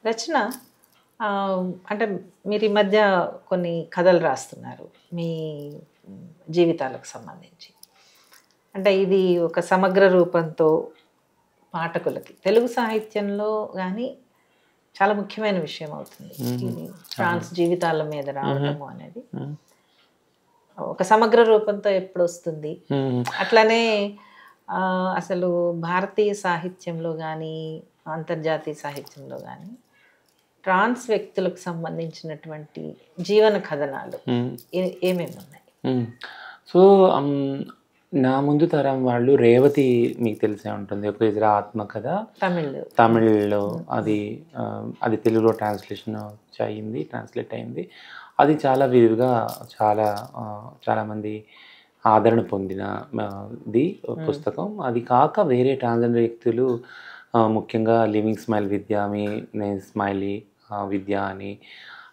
రచన అంటే మీరు ఈ మధ్య కొన్ని కథలు రాస్తున్నారు మీ జీవితాలకు సంబంధించి. అంటే ఇది ఒక సమగ్ర రూపంతో పాఠకులకి తెలుగు సాహిత్యంలో కానీ చాలా ముఖ్యమైన విషయం అవుతుంది. ఇది ట్రాన్స్ జీవితాల మీద రావటము అనేది ఒక సమగ్ర రూపంతో ఎప్పుడు వస్తుంది. అట్లనే అసలు భారతీయ సాహిత్యంలో కానీ అంతర్జాతీయ సాహిత్యంలో కానీ ట్రాన్స్ వ్యక్తులకు సంబంధించినటువంటి జీవన కథనాలు ఏమేమి ఉన్నాయి? సో నా ముందు తరం వాళ్ళు రేవతి మీకు తెలిసే ఉంటుంది, ఒక ఇతర ఆత్మకథ తమిళ్లో అది తెలుగులో ట్రాన్స్లేట్ అయింది. అది చాలా విరివిగా చాలామంది ఆదరణ పొందినది పుస్తకం. అది కాక వేరే ట్రాన్స్జెండర్ వ్యక్తులు ముఖ్యంగా లివింగ్ స్మైల్ విద్య, నేను స్మైలీ విద్య అని,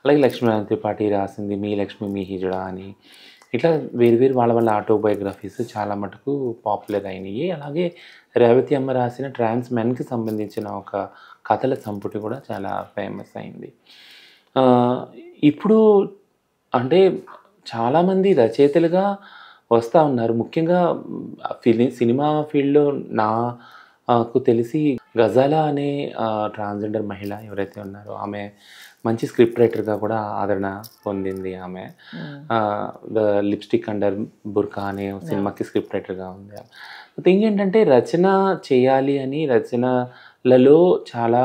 అలాగే లక్ష్మీనారాయణ త్రిపాఠి రాసింది మీ లక్ష్మి మీ హిజడా అని, ఇట్లా వేరు వాళ్ళ ఆటోబయోగ్రఫీస్ చాలా మటుకు పాపులర్ అయినాయి. అలాగే రేవతి అమ్మ రాసిన ట్రాన్స్ మెన్కి సంబంధించిన ఒక కథల సంపుటి కూడా చాలా ఫేమస్ అయింది. ఇప్పుడు అంటే చాలామంది రచయితలుగా వస్తూ ఉన్నారు. ముఖ్యంగా సినిమా ఫీల్డ్లో నాకు తెలిసి గజాలా అనే ట్రాన్స్జెండర్ మహిళ ఎవరైతే ఉన్నారో ఆమె మంచి స్క్రిప్ట్ రైటర్గా కూడా ఆదరణ పొందింది. ఆమె ద లిప్స్టిక్ అండర్ బుర్కా అనే సినిమాకి స్క్రిప్ట్ రైటర్గా ఉంది. థింగ్ ఏంటంటే రచన చేయాలి అని రచనలలో చాలా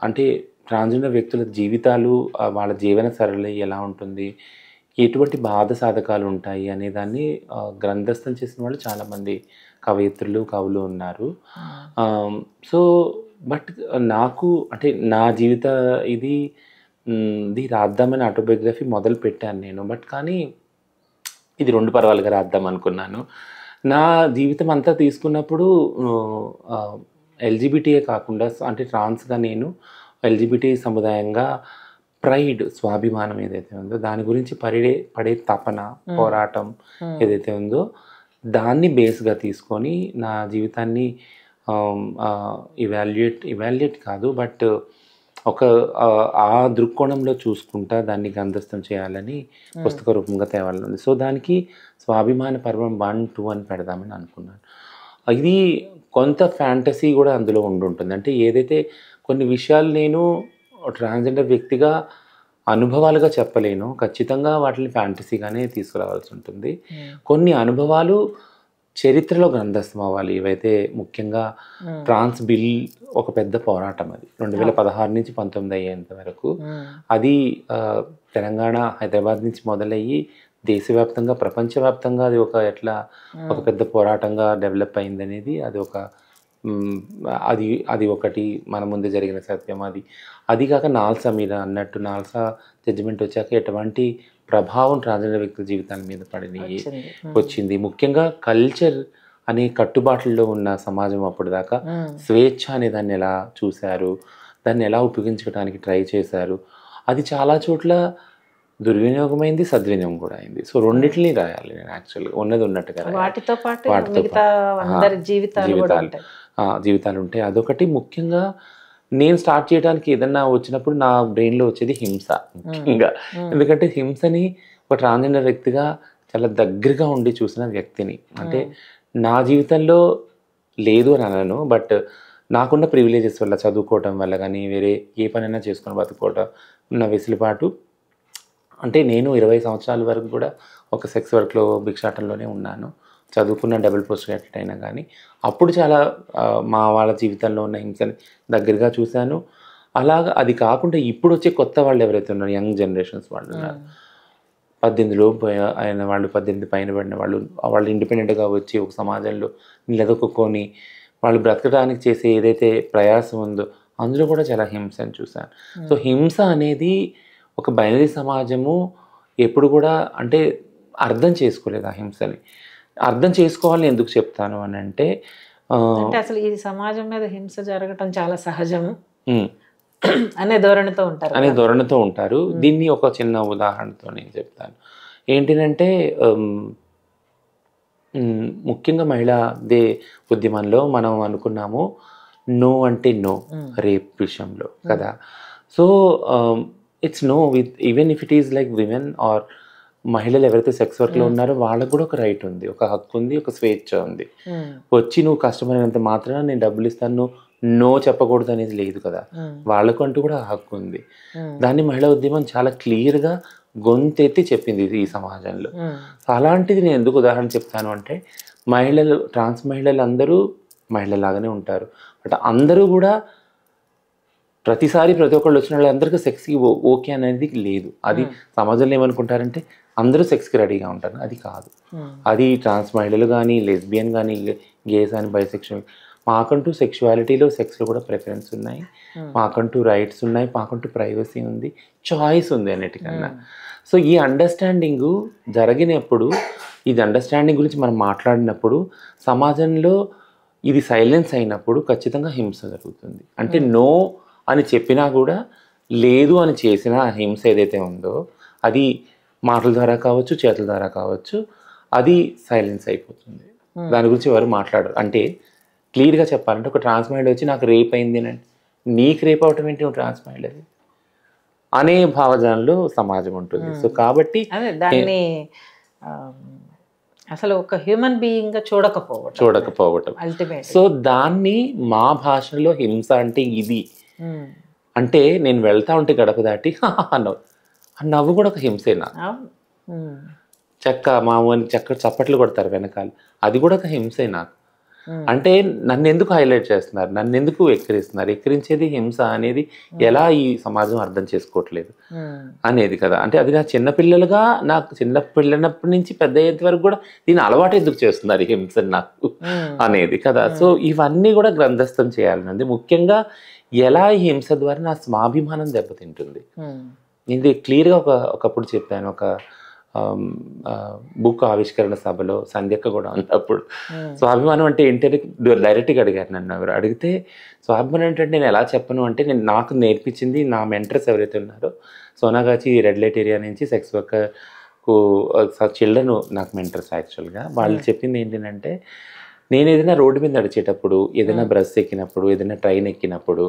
అంటే ట్రాన్స్జెండర్ వ్యక్తుల జీవితాలు, వాళ్ళ జీవన సరళి ఎలా ఉంటుంది, ఎటువంటి బాధ సాధకాలు ఉంటాయి అనే దాన్ని గ్రంథస్థం చేసిన వాళ్ళు చాలామంది కవయిత్రులు కవులు ఉన్నారు. సో బట్ నాకు అంటే నా జీవిత ఇది రాద్దామని ఆటోబయోగ్రఫీ మొదలు పెట్టాను నేను. బట్ కానీ ఇది 2 పర్వాలుగా రాద్దాం అనుకున్నాను. నా జీవితం అంతా తీసుకున్నప్పుడు ఎల్జిబిటీయే కాకుండా అంటే ట్రాన్స్గా నేను ఎల్జిబిటీ సముదాయంగా ప్రైడ్, స్వాభిమానం ఏదైతే ఉందో దాని గురించి పడే తపన, పోరాటం ఏదైతే ఉందో దాన్ని బేస్గా తీసుకొని నా జీవితాన్ని ఇవాల్యుయేట్ కాదు బట్ ఒక ఆ దృక్కోణంలో చూసుకుంటా దాన్ని గ్రంథస్థం చేయాలని పుస్తక రూపంగా తేవాలని ఉంది. సో దానికి స్వాభిమాన పర్వం 1, 2 అని పెడదామని అనుకున్నాను. ఇది కొంత ఫ్యాంటసీ కూడా అందులో ఉండుంటుంది. అంటే ఏదైతే కొన్ని విషయాలు నేను ట్రాన్స్జెండర్ వ్యక్తిగా అనుభవాలుగా చెప్పలేను, ఖచ్చితంగా వాటిని ఫ్యాంటసీగానే తీసుకురావాల్సి ఉంటుంది. కొన్ని అనుభవాలు చరిత్రలో గ్రంథస్థం అవ్వాలి. ఇవైతే ముఖ్యంగా ట్రాన్స్ బిల్ ఒక పెద్ద పోరాటం, అది 2016 నుంచి 19 అయ్యేంత వరకు. అది తెలంగాణ, హైదరాబాద్ నుంచి మొదలయ్యి దేశవ్యాప్తంగా, ప్రపంచవ్యాప్తంగా అది ఒక పెద్ద పోరాటంగా డెవలప్ అయింది అనేది అది ఒకటి మన ముందు జరిగిన సత్యం. అది కాక నాల్సా మీద అన్నట్టు నాల్సా జడ్జిమెంట్ వచ్చాక ఎటువంటి ప్రభావం ట్రాన్స్జెండర్ వ్యక్తుల జీవితాల మీద వచ్చింది. ముఖ్యంగా కల్చర్ అనే కట్టుబాట్లలో ఉన్న సమాజం అప్పుడు దాకా స్వేచ్ఛ అనే దాన్ని ఎలా చూశారు, దాన్ని ఎలా ఉపయోగించుకోవడానికి ట్రై చేశారు, అది చాలా చోట్ల దుర్వినియోగమైంది, సద్వినియోగం కూడా అయింది. సో రెండింటిని రాయాలి నేను యాక్చువల్గా, ఉన్నది ఉన్నట్టుగా. వాటితో పాటు జీవితాలు ఉంటాయి. అదొకటి. ముఖ్యంగా నేను స్టార్ట్ చేయడానికి ఏదన్నా వచ్చినప్పుడు నా బ్రెయిన్లో వచ్చేది హింస ముఖ్యంగా. ఎందుకంటే హింసని ఒక ట్రాన్స్జెండర్ వ్యక్తిగా చాలా దగ్గరగా ఉండి చూసిన వ్యక్తిని. అంటే నా జీవితంలో లేదు అని అనను, బట్ నాకున్న ప్రివిలేజెస్ వల్ల, చదువుకోవటం వల్ల కానీ వేరే ఏ పనైనా చేసుకొని బతుకోవటం ఉన్న వెసులుబాటు, అంటే నేను 20 సంవత్సరాల వరకు కూడా ఒక సెక్స్ వర్క్లో భిక్షాటంలోనే ఉన్నాను. చదువుకున్న డబుల్ పోస్ట్ గ్రాడ్యుయేట్ అయినా కానీ అప్పుడు చాలా మా వాళ్ళ జీవితంలో ఉన్న హింసని దగ్గరగా చూశాను. అలాగా అది కాకుండా ఇప్పుడు వచ్చే కొత్త వాళ్ళు ఎవరైతే ఉన్నారో, యంగ్ జనరేషన్స్ వాళ్ళు ఉన్నారు, 18 లోపు అయిన వాళ్ళు, 18 పైన పడిన వాళ్ళు ఇండిపెండెంట్గా వచ్చి ఒక సమాజంలో నిలదొక్కుని వాళ్ళు బ్రతకడానికి చేసే ఏదైతే ప్రయాసం ఉందో అందులో కూడా చాలా హింసని చూశాను. సో హింస అనేది ఒక బైనరీ సమాజము ఎప్పుడు కూడా అంటే అర్థం చేసుకోలేదు. ఆ హింసని అర్థం చేసుకోవాలని ఎందుకు చెప్తాను అని అంటే అసలు ఈ సమాజం మీద హింస జరగటం చాలా సహజము అనే ధోరణితో ఉంటారు. దీన్ని ఒక చిన్న ఉదాహరణతో నేను చెప్తాను. ఏంటిదంటే ముఖ్యంగా మహిళా ఉద్యమంలో మనం అనుకున్నాము నో అంటే నో రేప్ విషయంలో కదా. So it's no with even if it is like women are మహిళలు ఎవరైతే సెక్స్ వర్క్లో ఉన్నారో వాళ్ళకు కూడా ఒక రైట్ ఉంది, ఒక హక్కు ఉంది, ఒక స్వేచ్ఛ ఉంది. వచ్చి నువ్వు కష్టమైనంత మాత్రాన నేను డబ్బులు ఇస్తాను, నువ్వు నో చెప్పకూడదు అనేది లేదు కదా. వాళ్ళకు అంటూ కూడా హక్కు ఉంది. దాన్ని మహిళా ఉద్యమం చాలా క్లియర్గా గొంతెత్తి చెప్పింది ఈ సమాజంలో. అలాంటిది నేను ఎందుకు ఉదాహరణ చెప్తాను అంటే, మహిళలు ట్రాన్స్ మహిళలు అందరూ మహిళలాగానే ఉంటారు, బట్ అందరూ కూడా ప్రతిసారి ప్రతి ఒక్కళ్ళు వచ్చిన వాళ్ళందరికీ సెక్స్కి ఓకే అనేది లేదు. అది సమాజంలో ఏమనుకుంటారంటే అందరూ సెక్స్కి రెడీగా ఉంటారు, అది కాదు. అది ట్రాన్స్ మహిళలు కానీ, లెస్బియన్ కానీ, గేస్ కానీ, బైసెక్షువల్, మాకంటూ సెక్షువాలిటీలో సెక్స్లో కూడా ప్రిఫరెన్స్ ఉన్నాయి, మాకంటూ రైట్స్ ఉన్నాయి, మాకంటూ ప్రైవసీ ఉంది, చాయిస్ ఉంది అన్నిటికన్నా. సో ఈ అండర్స్టాండింగ్ జరిగినప్పుడు, ఇది అండర్స్టాండింగ్ గురించి మనం మాట్లాడినప్పుడు సమాజంలో ఇది సైలెన్స్ అయినప్పుడు ఖచ్చితంగా హింస జరుగుతుంది. అంటే నో అని చెప్పినా కూడా లేదు అని చేసిన హింస ఏదైతే ఉందో అది మాటల ద్వారా కావచ్చు, చేతుల ద్వారా కావచ్చు, అది సైలెన్స్ అయిపోతుంది. దాని గురించి ఎవరు మాట్లాడరు. అంటే క్లియర్గా చెప్పాలంటే ఒక ట్రాన్స్ మహిళ వచ్చి నాకు రేప్ అయింది అని, నీకు రేప్ అవటం ఏంటి, నువ్వు ట్రాన్స్ మహిళది అనే భావజాలంలో సమాజం ఉంటుంది. సో కాబట్టి దాన్ని అసలు ఒక హ్యూమన్ బీయింగ్ గా చూడకపోవటం అల్టిమేట్. సో దాన్ని మా భాషలో హింస అంటే ఇది అంటే, నేను వెళ్తా ఉంటే గడప దాటి నవ్వు కూడా ఒక హింసేనా, చెక్క మామూలు చెక్క చప్పట్లు కొడతారు వెనకాల, అది కూడా ఒక హింసే నాకు. అంటే నన్ను ఎందుకు హైలైట్ చేస్తున్నారు, నన్ను ఎందుకు ఎక్కిరిస్తున్నారు, ఎక్కిరించేది హింస అనేది ఎలా ఈ సమాజం అర్థం చేసుకోవట్లేదు అనేది కదా. అంటే అది నా చిన్నపిల్లలుగా, నాకు చిన్నపిల్లనప్పటి నుంచి పెద్ద అయ్యేంత వరకు కూడా దీన్ని అలవాటు ఎందుకు చేస్తున్నారు ఈ హింస నాకు అనేది కదా. సో ఇవన్నీ కూడా గ్రంథస్థం చేయాలన్నది. ముఖ్యంగా ఎలా ఈ హింస ద్వారా నా స్వాభిమానం దెబ్బతింటుంది. ఇది క్లియర్గా ఒకప్పుడు చెప్పాను, ఒక బుక్ ఆవిష్కరణ సభలో సంధ్యక్క కూడా ఉన్నప్పుడు. స్వాభిమానం అంటే ఏంటని డైరెక్ట్గా అడిగారు నన్ను. ఎవరు అడిగితే స్వాభిమానం ఏంటంటే నేను ఎలా చెప్పను అంటే, నేను నాకు నేర్పించింది నా మెంటర్స్ ఎవరైతే ఉన్నారో, సోనాగాచి రెడ్ లైట్ ఏరియా నుంచి సెక్స్ వర్కర్కు చిల్డ్రన్ నాకు మెంటర్స్ యాక్చువల్గా. వాళ్ళు చెప్పింది ఏంటంటే, నేను ఏదైనా రోడ్డు మీద నడిచేటప్పుడు, ఏదైనా బస్ ఎక్కినప్పుడు, ఏదైనా ట్రైన్ ఎక్కినప్పుడు,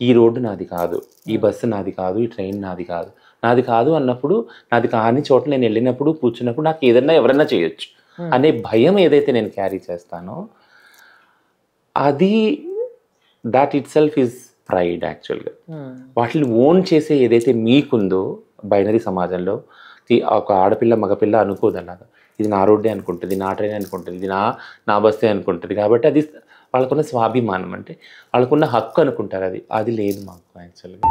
ఈ రోడ్డు నాది కాదు, ఈ బస్సు నాది కాదు, ఈ ట్రైన్ నాది కాదు, నాది కాదు అన్నప్పుడు, నాది కాని చోట నేను వెళ్ళినప్పుడు కూర్చున్నప్పుడు నాకు ఏదైనా ఎవరైనా చేయొచ్చు అనే భయం ఏదైతే నేను క్యారీ చేస్తానో, అది that it self is pride యాక్చువల్గా. వాటిని ఓన్ చేసే ఏదైతే మీకుందో బైనరీ సమాజంలో, ఒక ఆడపిల్ల మగపిల్ల అనుకోదు అలాగా. ఇది నా రోడ్డే అనుకుంటుంది, నా ట్రైన్ అనుకుంటుంది, ఇది నా బస్సే అనుకుంటుంది. కాబట్టి అది వాళ్ళకున్న స్వాభిమానం, అంటే వాళ్ళకున్న హక్కు అనుకుంటారు. అది లేదు మాకు యాక్చువల్గా.